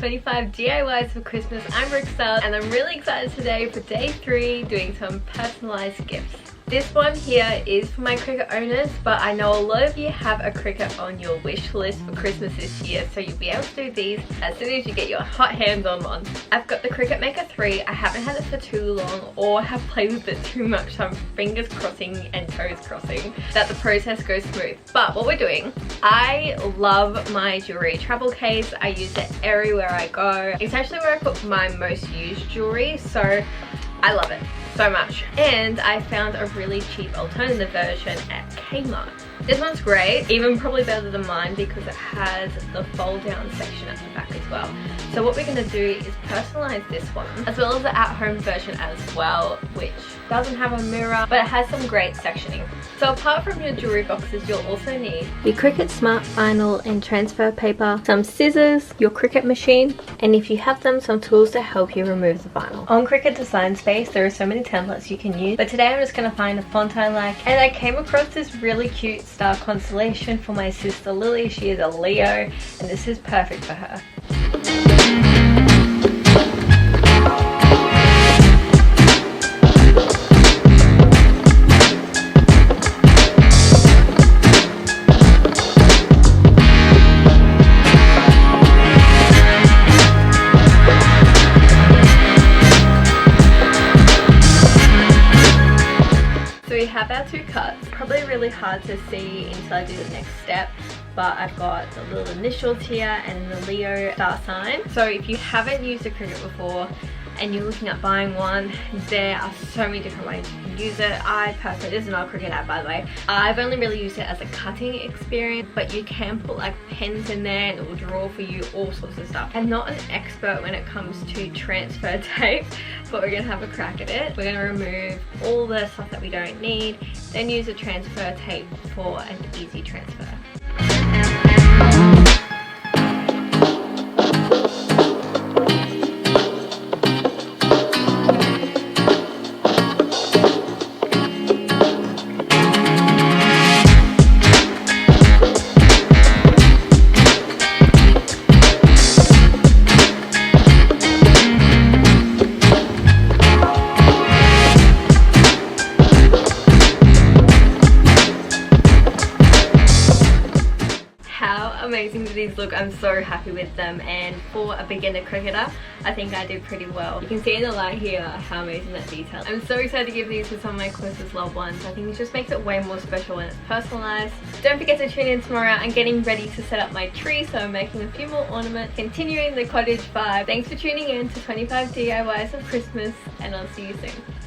25 DIYs for Christmas. I'm Rixel and I'm really excited today for day 3 doing some personalized gifts. This one here is for my Cricut owners, but I know a lot of you have a Cricut on your wish list for Christmas this year, so you'll be able to do these as soon as you get your hot hands on one. I've got the Cricut Maker 3. I haven't had it for too long or have played with it too much, so I'm fingers crossing and toes crossing that the process goes smooth. But what we're doing, I love my jewelry travel case. I use it everywhere I go. It's actually where I put my most used jewelry, so I love it so much. And I found a really cheap alternative version at Kmart. This one's great, even probably better than mine because it has the fold down section at the back as well. So what we're going to do is personalize this one, as well as the at-home version as well, which doesn't have a mirror, but it has some great sectioning. So apart from your jewelry boxes, you'll also need your Cricut Smart Vinyl and transfer paper, some scissors, your Cricut machine, and if you have them, some tools to help you remove the vinyl. On Cricut Design Space, there are so many templates you can use, but today I'm just going to find a font I like, and I came across this really cute star constellation for my sister Lily. She is a Leo, and this is perfect for her. We have our 2 cuts. Probably really hard to see until I do the next step, but I've got the little initials here and the Leo star sign. So if you haven't used a Cricut before and you're looking at buying one, there are so many different ways you can use it. I personally, this is not a Cricut app by the way, I've only really used it as a cutting experience, but you can put like pens in there and it will draw for you all sorts of stuff. I'm not an expert when it comes to transfer tape, but we're gonna have a crack at it. We're gonna remove all the stuff that we don't need, then use a transfer tape for an easy transfer. Amazing do these look. I'm so happy with them, and for a beginner cricketer I think I did pretty well. You can see in the light here how amazing that detail is. I'm so excited to give these to some of my closest loved ones. I think it just makes it way more special when it's personalized. Don't forget to tune in tomorrow. I'm getting ready to set up my tree, so I'm making a few more ornaments, continuing the cottage vibe. Thanks for tuning in to 25 DIYs of Christmas, and I'll see you soon.